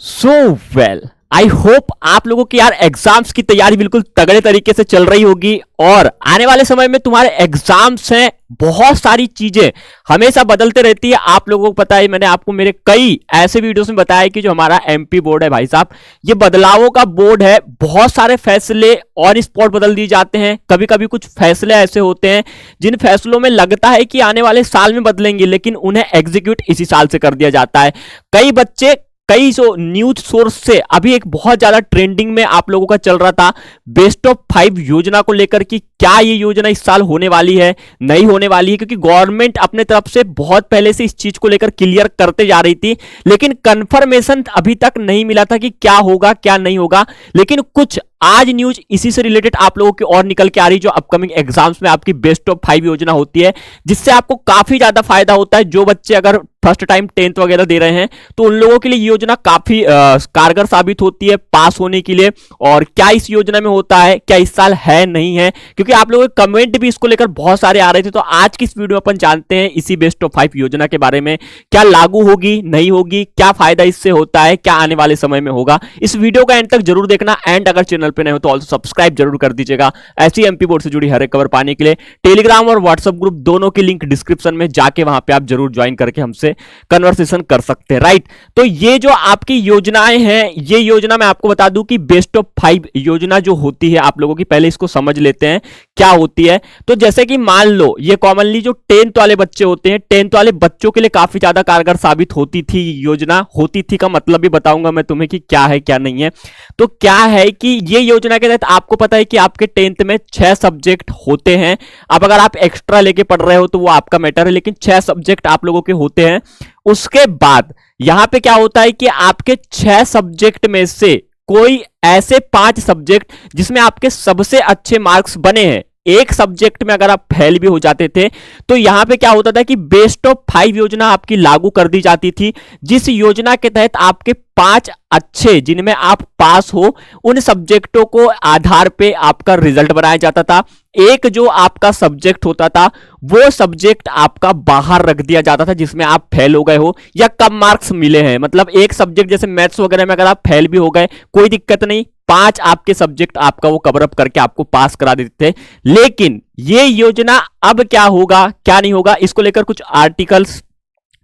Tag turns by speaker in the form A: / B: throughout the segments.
A: So well, I hope आप लोगों की यार एग्जाम्स की तैयारी बिल्कुल तगड़े तरीके से चल रही होगी और आने वाले समय में तुम्हारे एग्जाम्स हैं। बहुत सारी चीजें हमेशा बदलते रहती है, आप लोगों को पता है। मैंने आपको मेरे कई ऐसे वीडियोस में बताया कि जो हमारा एमपी बोर्ड है भाई साहब, ये बदलावों का बोर्ड है। बहुत सारे फैसले ऑन स्पॉट बदल दिए जाते हैं। कभी कभी कुछ फैसले ऐसे होते हैं जिन फैसलों में लगता है कि आने वाले साल में बदलेंगे, लेकिन उन्हें एग्जीक्यूट इसी साल से कर दिया जाता है। कई बच्चे कई न्यूज सोर्स से अभी एक बहुत ज्यादा ट्रेंडिंग में आप लोगों का चल रहा था बेस्ट ऑफ 5 योजना को लेकर कि क्या ये योजना इस साल होने वाली है, नहीं होने वाली है, क्योंकि गवर्नमेंट अपने तरफ से बहुत पहले से इस चीज को लेकर क्लियर करते जा रही थी, लेकिन कंफर्मेशन अभी तक नहीं मिला था कि क्या होगा क्या नहीं होगा। लेकिन कुछ आज न्यूज इसी से रिलेटेड आप लोगों की और निकल के आ रही, जो अपकमिंग एग्जाम्स में आपकी बेस्ट ऑफ 5 योजना होती है, जिससे आपको काफी ज्यादा फायदा होता है। जो बच्चे अगर फर्स्ट टाइम 10th वगैरह दे रहे हैं तो उन लोगों के लिए योजना काफी कारगर साबित होती है पास होने के लिए। और क्या इस योजना में होता है, क्या इस साल है नहीं है, क्योंकि आप लोगों के कमेंट भी इसको लेकर बहुत सारे आ रहे थे। तो आज की इस वीडियो में अपन जानते हैं इसी बेस्ट ऑफ 5 योजना के बारे में, क्या लागू होगी नहीं होगी, क्या फायदा इससे होता है, क्या आने वाले समय में होगा। इस वीडियो का एंड तक जरूर देखना। एंड अगर चैनल पे नहीं हो तो ऑल्सो सब्सक्राइब जरूर कर दीजिएगा ऐसी एमपी बोर्ड से जुड़ी हर एक खबर पाने के लिए। टेलीग्राम और व्हाट्सएप ग्रुप दोनों की लिंक डिस्क्रिप्शन में, जाके वहां पे आप जरूर ज्वाइन करके हमसे कन्वर्सेशन कर सकते हैं, राइट। तो ये जो आपकी योजनाएं हैं, ये योजना मैं आपको बता दूं कि बेस्ट ऑफ 5 योजना जो होती है आप लोगों की, पहले इसको समझ लेते हैं क्या होती है। तो जैसे कि मान लो ये कॉमनली जो 10th वाले बच्चे होते हैं, 10th वाले बच्चों के लिए काफी ज्यादा कारगर साबित होती थी योजना। होती थी का मतलब भी बताऊंगा मैं तुम्हें कि क्या है क्या नहीं है। तो क्या है कि ये योजना के तहत आपको पता है कि आपके 10th में 6 सब्जेक्ट होते हैं। अब अगर आप एक्स्ट्रा लेके पढ़ रहे हो तो वो आपका मैटर है, लेकिन 6 सब्जेक्ट आप लोगों के होते हैं। उसके बाद यहां पे क्या होता है कि आपके 6 सब्जेक्ट में से कोई ऐसे 5 सब्जेक्ट जिसमें आपके सबसे अच्छे मार्क्स बने हैं, एक सब्जेक्ट में अगर आप फेल भी हो जाते थे तो यहां पे क्या होता था कि बेस्ट ऑफ 5 योजना आपकी लागू कर दी जाती थी, जिस योजना के तहत आपके 5 अच्छे जिनमें आप पास हो उन सब्जेक्टों को आधार पे आपका रिजल्ट बनाया जाता था। एक जो आपका सब्जेक्ट होता था वो सब्जेक्ट आपका बाहर रख दिया जाता था जिसमें आप फेल हो गए हो या कम मार्क्स मिले हैं। मतलब एक सब्जेक्ट जैसे मैथ्स वगैरह में अगर आप फेल भी हो गए कोई दिक्कत नहीं, 5 आपके सब्जेक्ट आपका वो कवर अप करके आपको पास करा देते थे। लेकिन ये योजना अब क्या होगा क्या नहीं होगा, इसको लेकर कुछ आर्टिकल्स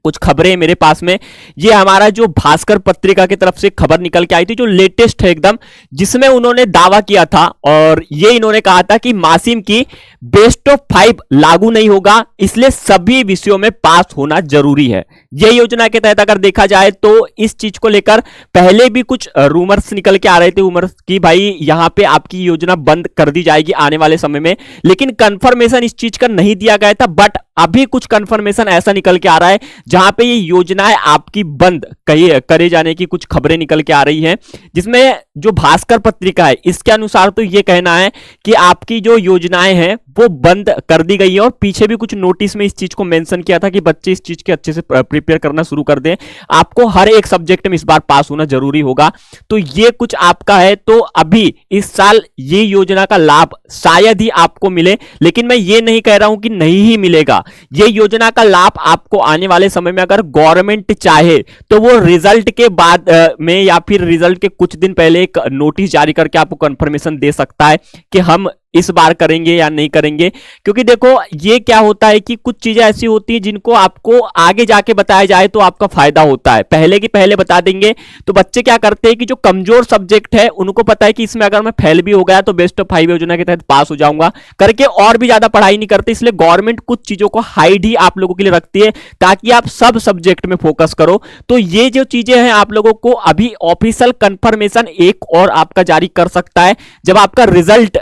A: कुछ खबरें मेरे पास में, ये हमारा जो भास्कर पत्रिका की तरफ से खबर निकल के आई थी जो लेटेस्ट है एकदम, जिसमें उन्होंने दावा किया था और ये इन्होंने कहा था कि मासिम की बेस्ट ऑफ 5 लागू नहीं होगा, इसलिए सभी विषयों में पास होना जरूरी है। ये योजना के तहत अगर देखा जाए तो इस चीज को लेकर पहले भी कुछ रूमर्स निकल के आ रहे थे उमर्स की भाई यहां पे आपकी योजना बंद कर दी जाएगी आने वाले समय में, लेकिन कंफर्मेशन इस चीज का नहीं दिया गया था। बट अभी कुछ कंफर्मेशन ऐसा निकल के आ रहा है जहां पे ये योजनाएं आपकी बंद करे जाने की कुछ खबरें निकल के आ रही हैं, जिसमें जो भास्कर पत्रिका है इसके अनुसार तो ये कहना है कि आपकी जो योजनाएं हैं वो बंद कर दी गई है। और पीछे भी कुछ नोटिस में इस चीज को मेंशन किया था कि बच्चे इस चीज के अच्छे से प्रिपेयर करना शुरू कर दें, आपको हर एक सब्जेक्ट में इस बार पास होना जरूरी होगा। तो ये कुछ आपका है। तो अभी इस साल ये योजना का लाभ शायद ही आपको मिले, लेकिन मैं ये नहीं कह रहा हूं कि नहीं ही मिलेगा। ये योजना का लाभ आपको आने वाले समय में अगर गवर्नमेंट चाहे तो वो रिजल्ट के बाद में या फिर रिजल्ट के कुछ दिन पहले एक नोटिस जारी करके आपको कंफर्मेशन दे सकता है कि हम इस बार करेंगे या नहीं करेंगे। क्योंकि देखो ये क्या होता है कि कुछ चीजें ऐसी होती हैं जिनको आपको आगे जाके बताया जाए तो आपका फायदा होता है, पहले की पहले बता देंगे तो बच्चे क्या करते हैं कि जो कमजोर सब्जेक्ट है उनको पता है कि इसमें अगर मैं फेल भी हो गया तो बेस्ट ऑफ 5 योजना के तहत पास हो जाऊंगा करके और भी ज्यादा पढ़ाई नहीं करते। इसलिए गवर्नमेंट कुछ चीजों को हाइड ही आप लोगों के लिए रखती है ताकि आप सब सब्जेक्ट में फोकस करो। तो ये जो चीजें हैं आप लोगों को अभी ऑफिशियल कंफर्मेशन एक और आपका जारी कर सकता है जब आपका रिजल्ट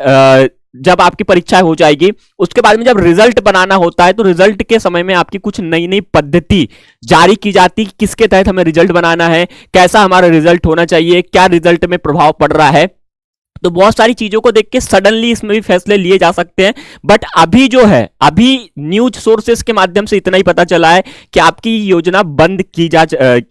A: जब आपकी परीक्षा हो जाएगी। उसके बाद में जब रिजल्ट बनाना होता है तो रिजल्ट के समय में आपकी कुछ नई नई पद्धति जारी की जाती है, किसके तहत हमें रिजल्ट बनाना है, कैसा हमारा रिजल्ट होना चाहिए, क्या रिजल्ट में प्रभाव पड़ रहा है। तो बहुत सारी चीजों को देख के सडनली इसमें भी फैसले लिए जा सकते हैं। बट अभी जो है अभी न्यूज सोर्सेस के माध्यम से इतना ही पता चला है कि आपकी योजना बंद की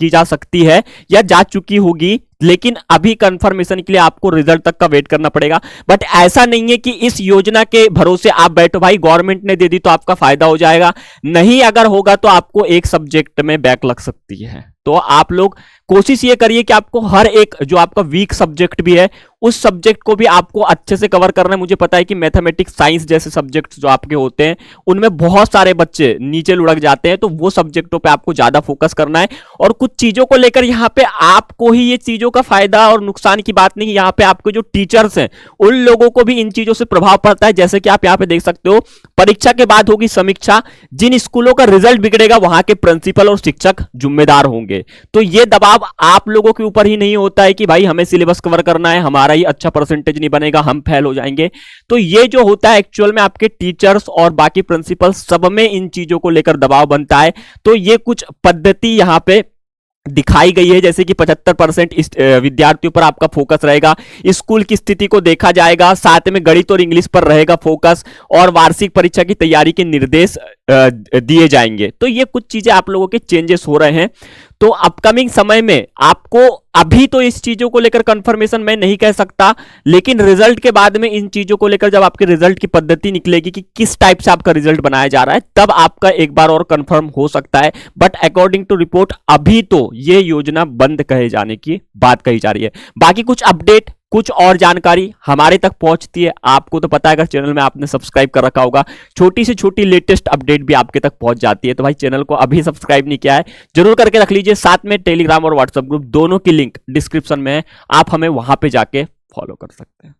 A: जा सकती है या जा चुकी होगी, लेकिन अभी कंफर्मेशन के लिए आपको रिजल्ट तक का वेट करना पड़ेगा। बट ऐसा नहीं है कि इस योजना के भरोसे आप बैठो भाई गवर्नमेंट ने दे दी तो आपका फायदा हो जाएगा, नहीं, अगर होगा तो आपको एक सब्जेक्ट में बैक लग सकती है। तो आप लोग कोशिश ये करिए कि आपको हर एक जो आपका वीक सब्जेक्ट भी है उस सब्जेक्ट को भी आपको अच्छे से कवर करना है। मुझे पता है कि मैथमेटिक्स, साइंस जैसे सब्जेक्ट जो आपके होते हैं उनमें बहुत सारे बच्चे नीचे लुढ़क जाते हैं, तो वो सब्जेक्टों पे आपको ज्यादा फोकस करना है। और कुछ चीजों को लेकर यहाँ पे आपको ही ये चीजों का फायदा और नुकसान की बात नहीं, यहाँ पे आपके जो टीचर्स हैं उन लोगों को भी इन चीजों से प्रभाव पड़ता है। जैसे कि आप यहाँ पे देख सकते हो, परीक्षा के बाद होगी समीक्षा, जिन स्कूलों का रिजल्ट बिगड़ेगा वहां के प्रिंसिपल और शिक्षक जिम्मेदार होंगे। तो ये दबाव आप लोगों के ऊपर ही नहीं होता है कि भाई हमें सिलेबस कवर करना है, हमारा ही अच्छा परसेंटेज नहीं बनेगा, हम फेल हो जाएंगे। तो ये जो होता है एक्चुअल में आपके टीचर्स और बाकी प्रिंसिपल सब में इन चीजों को लेकर दबाव बनता है। तो ये कुछ पद्धति यहां पे दिखाई गई है, जैसे कि 75% विद्यार्थियों पर आपका फोकस रहेगा, स्कूल की स्थिति को देखा जाएगा, साथ में गणित और इंग्लिश पर रहेगा फोकस, और वार्षिक परीक्षा की तैयारी के निर्देश दिए जाएंगे। तो ये कुछ चीजें आप लोगों के चेंजेस हो रहे हैं। तो अपकमिंग समय में आपको, अभी तो इस चीजों को लेकर कंफर्मेशन मैं नहीं कह सकता, लेकिन रिजल्ट के बाद में इन चीजों को लेकर जब आपके रिजल्ट की पद्धति निकलेगी कि किस टाइप से आपका रिजल्ट बनाया जा रहा है, तब आपका एक बार और कंफर्म हो सकता है। बट अकॉर्डिंग टू रिपोर्ट अभी तो ये योजना बंद कहे जाने की बात कही जा रही है। बाकी कुछ अपडेट, कुछ और जानकारी हमारे तक पहुंचती है, आपको तो पता है, अगर चैनल में आपने सब्सक्राइब कर रखा होगा, छोटी से छोटी लेटेस्ट अपडेट भी आपके तक पहुंच जाती है। तो भाई चैनल को अभी सब्सक्राइब नहीं किया है जरूर करके रख लीजिए। साथ में टेलीग्राम और व्हाट्सएप ग्रुप दोनों की लिंक डिस्क्रिप्शन में है, आप हमें वहां पे जाके फॉलो कर सकते हैं।